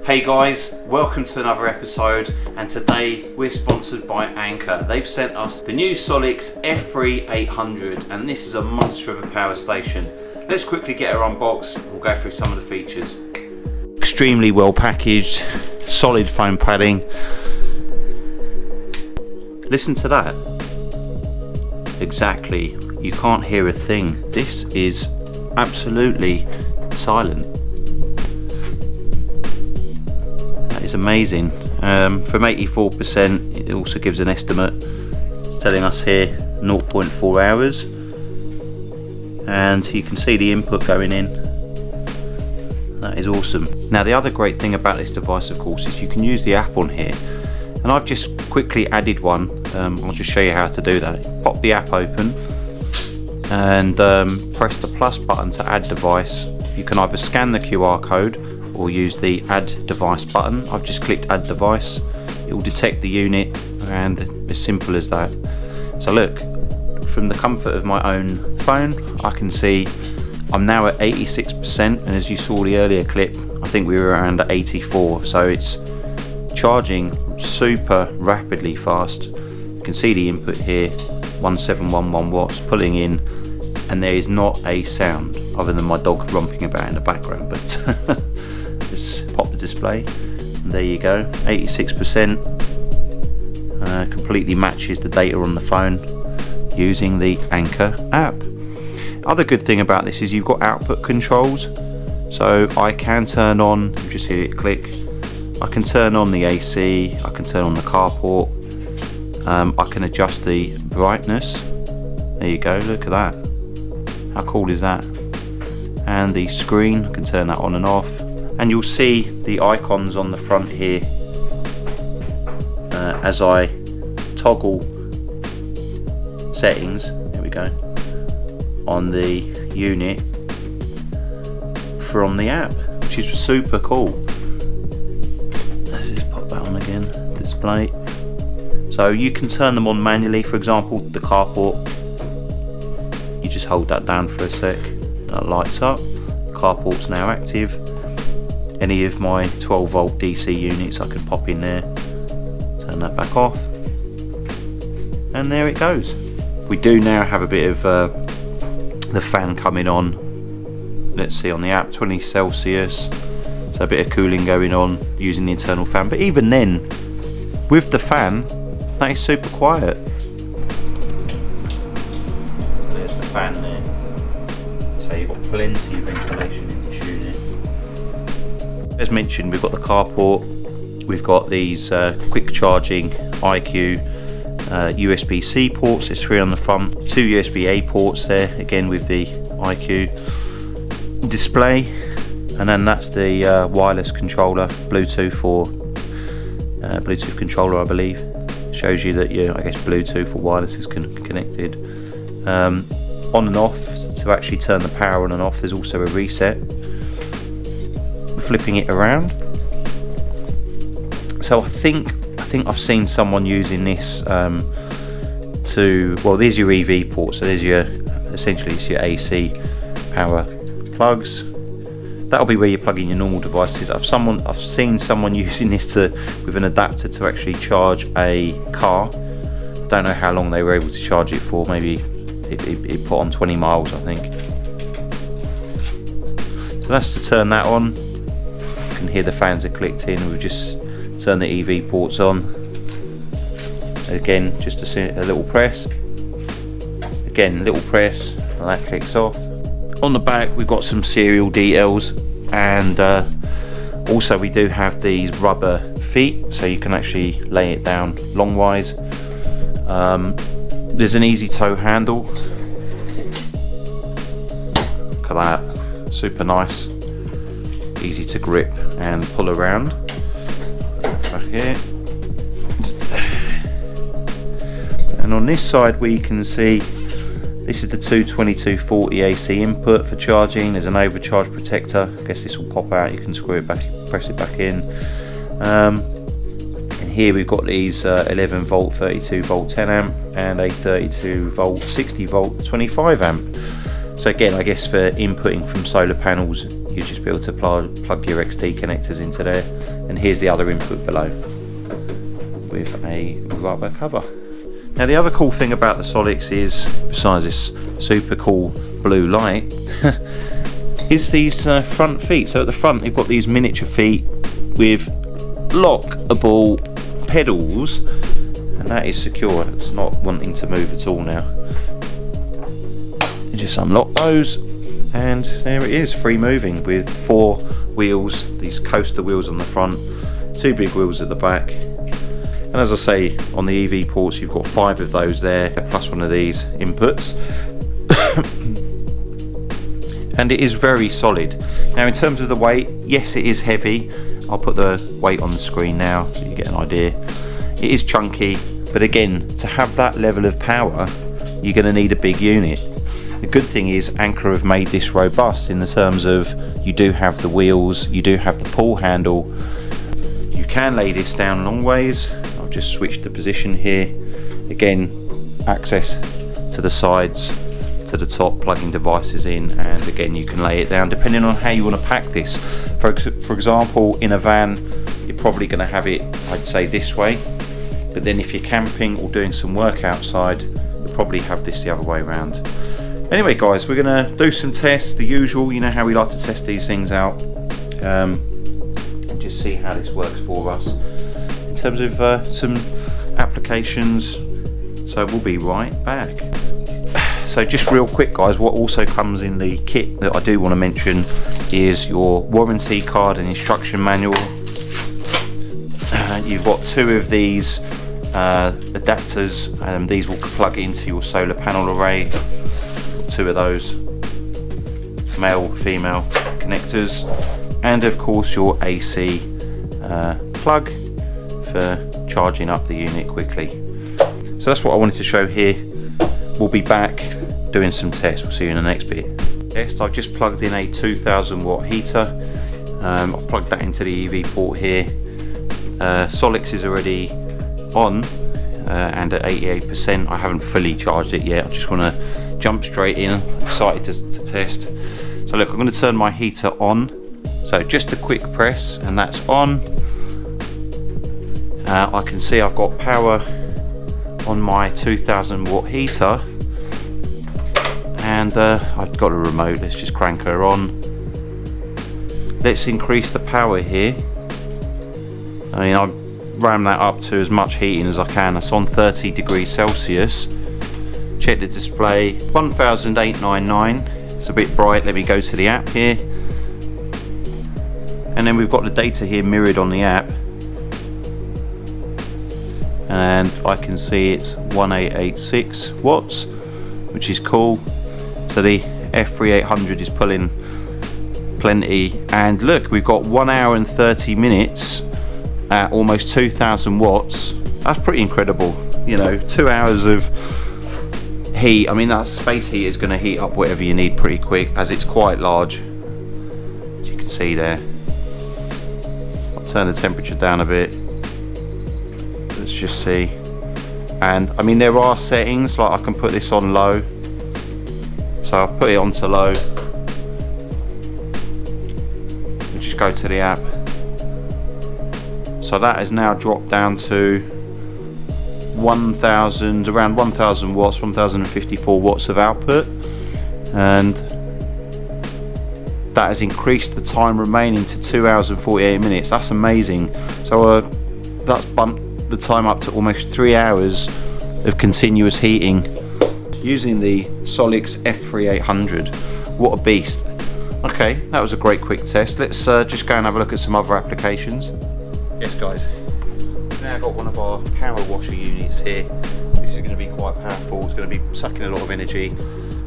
Hey guys, welcome to another episode, and today we're sponsored by Anker. They've sent us the new SOLIX F3800 and this is a monster of a power station. Let's quickly get her unboxed and we'll go through some of the features. Extremely well packaged, solid foam padding. Listen to that. Exactly, you can't hear a thing. This is absolutely silent. It's amazing. From 84%, it also gives an estimate. It's telling us here 0.4 hours, and you can see the input going in. That is awesome. Now the other great thing about this device, of course, is you can use the app on here, and I've just quickly added one. I'll just show you how to do that. Pop the app open and press the plus button to add device. You can either scan the QR code or use the add device button. I've just clicked add device. It will detect the unit, and as simple as that. So look, from the comfort of my own phone, I can see I'm now at 86%, and as you saw the earlier clip, I think we were around 84, so it's charging super rapidly fast. You can see the input here, 1711 watts pulling in, and there is not a sound other than my dog romping about in the background, but just pop the display and there you go, 86%. Completely matches the data on the phone using the Anker app. Other good thing about this is you've got output controls, so I can turn on, you just hear it click, I can turn on the AC, I can turn on the carport, I can adjust the brightness. There you go, look at that, how cool is that? And the screen, I can turn that on and off. And you'll see the icons on the front here as I toggle settings, there we go, on the unit from the app, which is super cool. Let's just pop that on again, display. So you can turn them on manually, for example the carport, you just hold that down for a sec, that lights up, carport's now active. Any of my 12 volt DC units I can pop in there, turn that back off, and there it goes. We do now have a bit of the fan coming on. Let's see on the app, 20 Celsius, so a bit of cooling going on using the internal fan, but even then with the fan that is super quiet. There's the fan there, so you've got plenty of ventilation in this unit. As mentioned, we've got the carport, we've got these quick charging IQ USB-C ports, there's 3 on the front, 2 USB-A ports there, again with the IQ display, and then that's the wireless controller, Bluetooth controller I believe. Shows you that I guess Bluetooth or wireless is connected. On and off, to actually turn the power on and off, there's also a reset. Flipping it around, so I think I've seen someone using this to, well, there's your EV port, so there's your, essentially it's your AC power plugs. That'll be where you plug in your normal devices. I've seen someone using this with an adapter to actually charge a car. I don't know how long they were able to charge it for, maybe it put on 20 miles I think. So that's to turn that on. Hear the fans are clicked in, we've just turned the EV ports on. Again, just a little press, again little press, and that clicks off. On the back we've got some serial details, and also we do have these rubber feet, so you can actually lay it down longwise. There's an easy toe handle, look at that, super nice, easy to grip and pull around. Back here, and on this side we can see this is the 22240 AC input for charging. There's an overcharge protector, I guess this will pop out, you can screw it back, press it back in. And here we've got these 11 volt 32 volt 10 amp and a 32 volt 60 volt 25 amp. So again, I guess for inputting from solar panels you just be able to plug your XT connectors into there, and here's the other input below with a rubber cover. Now the other cool thing about the SOLIX is, besides this super cool blue light, is these front feet. So at the front you've got these miniature feet with lockable pedals, and that is secure. It's not wanting to move at all now. You just unlock those, and there it is, free moving with 4 wheels, these coaster wheels on the front, 2 big wheels at the back, and as I say, on the EV ports you've got 5 of those there, plus one of these inputs. And it is very solid. Now in terms of the weight, yes it is heavy. I'll put the weight on the screen now so you get an idea. It is chunky, but again, to have that level of power, you're going to need a big unit. The good thing is Anker have made this robust in the terms of you do have the wheels, you do have the pull handle. You can lay this down long ways. I've just switched the position here. Again, access to the sides, to the top, plugging devices in, and again you can lay it down depending on how you want to pack this. For example, in a van you're probably going to have it, I'd say, this way, but then if you're camping or doing some work outside, you'll probably have this the other way around. Anyway guys, we're going to do some tests, the usual, you know how we like to test these things out, and just see how this works for us in terms of some applications. So we'll be right back. So just real quick guys, what also comes in the kit that I do want to mention is your warranty card and instruction manual. You've got 2 of these adapters, these will plug into your solar panel array. 2 of those male female connectors, and of course your AC plug for charging up the unit quickly. So that's what I wanted to show here. We'll be back doing some tests. We'll see you in the next bit. Next, I've just plugged in a 2000 watt heater. I've plugged that into the EV port here. SOLIX is already on and at 88%. I haven't fully charged it yet. I just want to jump straight in. I'm excited to test. So look, I'm going to turn my heater on. So just a quick press and that's on. I can see I've got power on my 2000 watt heater, and I've got a remote. Let's just crank her on. Let's increase the power here. I mean, I ram that up to as much heating as I can. It's on 30 degrees Celsius. Check the display, 1899. It's a bit bright. Let me go to the app here, and then we've got the data here mirrored on the app, and I can see it's 1886 watts, which is cool. So the F3800 is pulling plenty, and look, we've got 1 hour and 30 minutes at almost 2000 watts. That's pretty incredible. You know, 2 hours of heat. I mean, that space heat is going to heat up whatever you need pretty quick, as it's quite large, as you can see there. I'll turn the temperature down a bit. Let's just see. And I mean, there are settings, like I can put this on low, so I'll put it onto low. We'll just go to the app. So that has now dropped down to 1000, around 1000 watts, 1054 watts of output, and that has increased the time remaining to 2 hours and 48 minutes. That's amazing. So that's bumped the time up to almost 3 hours of continuous heating using the SOLIX F3800. What a beast. Okay, that was a great quick test. Let's just go and have a look at some other applications. Yes guys, we've now got one of our power washer units here. This is going to be quite powerful. It's going to be sucking a lot of energy.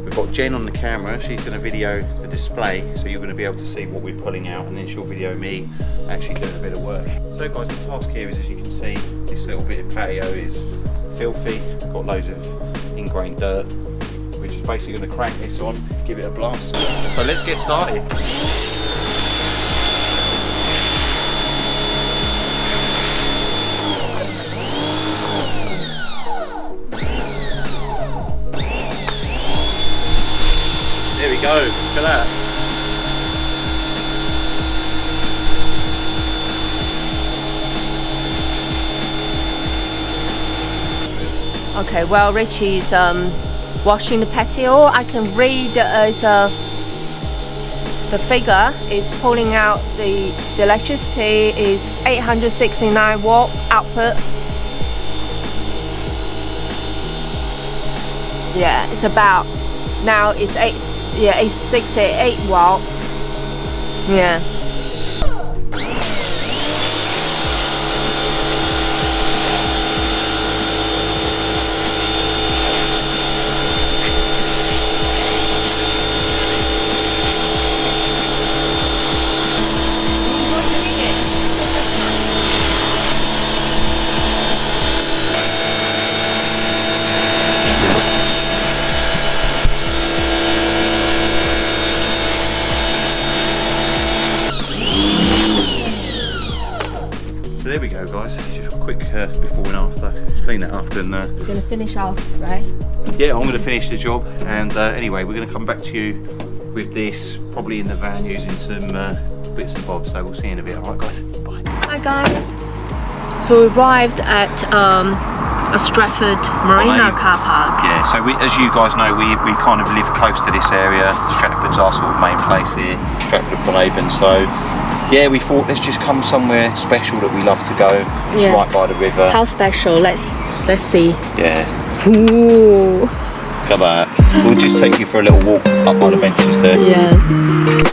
We've got Jen on the camera. She's going to video the display, so you're going to be able to see what we're pulling out, and then she'll video me actually doing a bit of work. So guys, the task here is, as you can see, this little bit of patio is filthy. We've got loads of ingrained dirt. We're just basically going to crank this on, give it a blast. So let's get started. There we go, look at that. Okay, while Richie's washing the patio, I can read the figure is pulling out the electricity is 869 watt output. Yeah, it's about, now it's 868 watt. Yeah. So there we go, guys. Just a quick before and after. Clean that up and You're gonna finish off, right? yeah, I'm going to finish the job. And anyway, we're going to come back to you with this probably in the van using some bits and bobs. So we'll see you in a bit. All right, guys. Bye. Hi guys. So we arrived at a Stratford Marina car park. Yeah, so as you guys know, we kind of live close to this area. Stratford's our sort of main place here, Stratford-upon-Avon. So yeah, we thought let's just come somewhere special that we love to go. It's right by the river. How special? Let's see. Yeah. Ooh. Look at that. We'll just take you for a little walk up by the benches there. Yeah.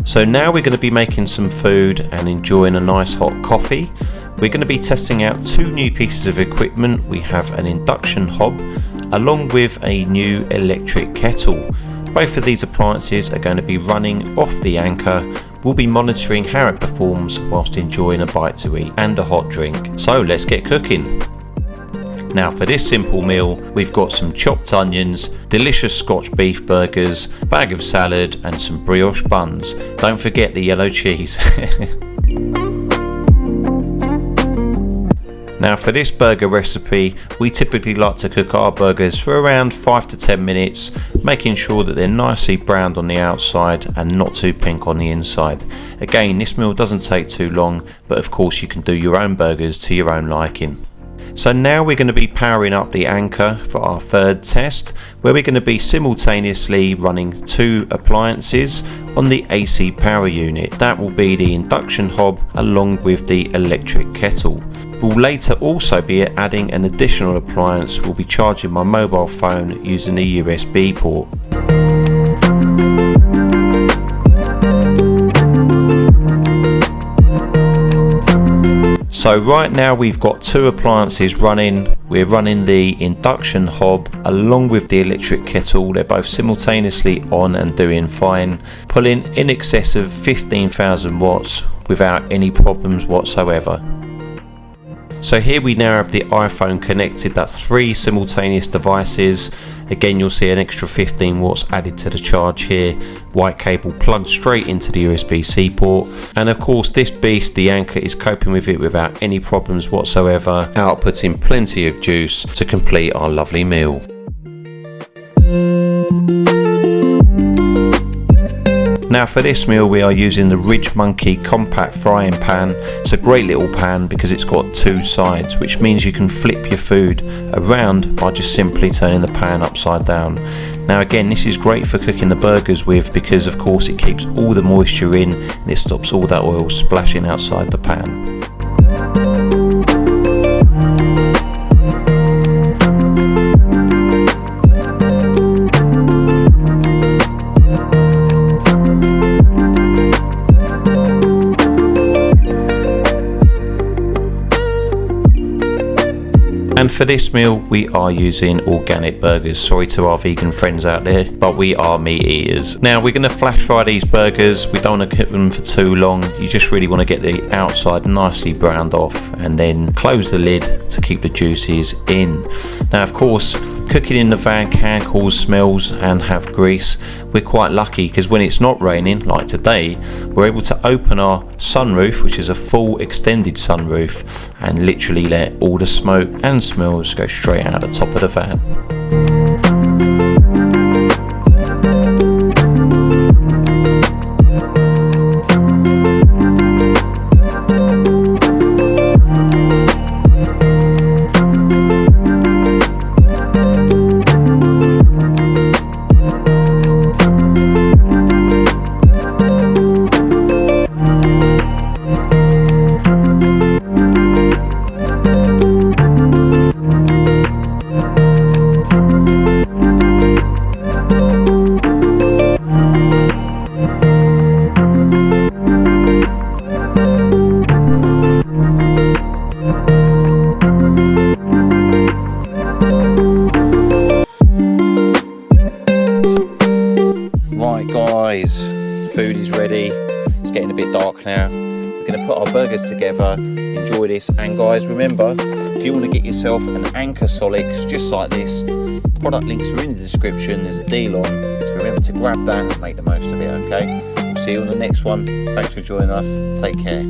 So now we're going to be making some food and enjoying a nice hot coffee. We're going to be testing out two new pieces of equipment. We have an induction hob along with a new electric kettle. Both of these appliances are going to be running off the Anker. We'll be monitoring how it performs whilst enjoying a bite to eat and a hot drink. So let's get cooking. Now for this simple meal, we've got some chopped onions, delicious Scotch beef burgers, bag of salad and some brioche buns. Don't forget the yellow cheese. Now for this burger recipe, we typically like to cook our burgers for around 5 to 10 minutes, making sure that they're nicely browned on the outside and not too pink on the inside. Again, this meal doesn't take too long, but of course you can do your own burgers to your own liking. So now we're going to be powering up the Anker for our third test, where we're going to be simultaneously running 2 appliances on the AC power unit. That will be the induction hob along with the electric kettle. We'll later also be adding an additional appliance. We'll be charging my mobile phone using the USB port. So right now we've got 2 appliances running. We're running the induction hob along with the electric kettle. They're both simultaneously on and doing fine, pulling in excess of 15,000 watts without any problems whatsoever. So here we now have the iPhone connected, that's 3 simultaneous devices. Again, you'll see an extra 15 watts added to the charge here. White cable plugged straight into the USB-C port. And of course this beast, the Anker, is coping with it without any problems whatsoever, outputting plenty of juice to complete our lovely meal. Now for this meal we are using the Ridge Monkey compact frying pan. It's a great little pan because it's got 2 sides, which means you can flip your food around by just simply turning the pan upside down. Now again, this is great for cooking the burgers with because of course it keeps all the moisture in and it stops all that oil splashing outside the pan. And for this meal we are using organic burgers. Sorry to our vegan friends out there, but we are meat eaters. Now we're going to flash fry these burgers. We don't want to cook them for too long. You just really want to get the outside nicely browned off and then close the lid to keep the juices in. Now of course, cooking in the van can cause smells and have grease. We're quite lucky because when it's not raining, like today, we're able to open our sunroof, which is a full extended sunroof, and literally let all the smoke and smells go straight out the top of the van. Food is ready. It's getting a bit dark now. We're going to put our burgers together, enjoy this, and guys, remember, if you want to get yourself an Anker SOLIX just like this, product links are in the description. There's a deal on, so remember to grab that and make the most of it. Okay, we'll see you on the next one. Thanks for joining us. Take care.